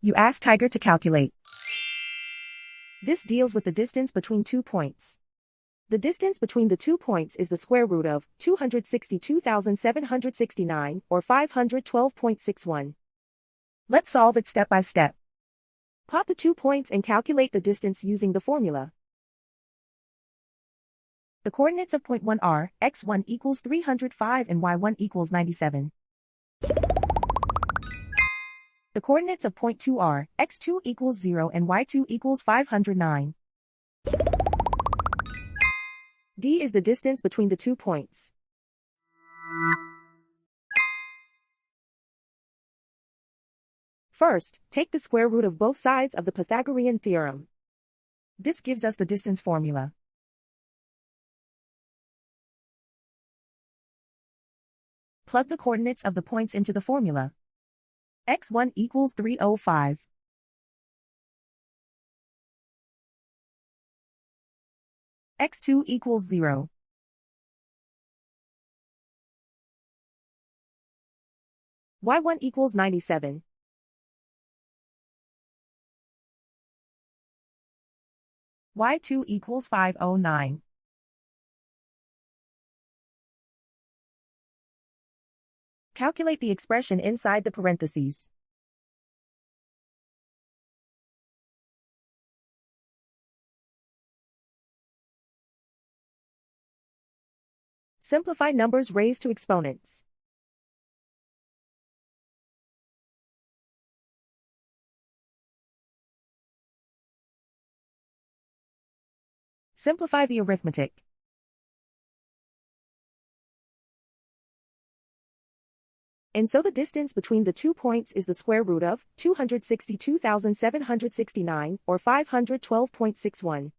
You ask Tiger to calculate. This deals with the distance between 2 points. The distance between the 2 points is the square root of 262,769, or 512.61. Let's solve it step by step. Plot the 2 points and calculate the distance using the formula. The coordinates of point 1 are x1 equals 305 and y1 equals 97. The coordinates of point 2 are x2 equals 0 and y2 equals 509. D is the distance between the 2 points. First, take the square root of both sides of the Pythagorean theorem. This gives us the distance formula. Plug the coordinates of the points into the formula. x1 equals 305. x2 equals 0. y1 equals 97. y2 equals 509. Calculate the expression inside the parentheses. Simplify numbers raised to exponents. Simplify the arithmetic. And so the distance between the 2 points is the square root of 262,769, or 512.61.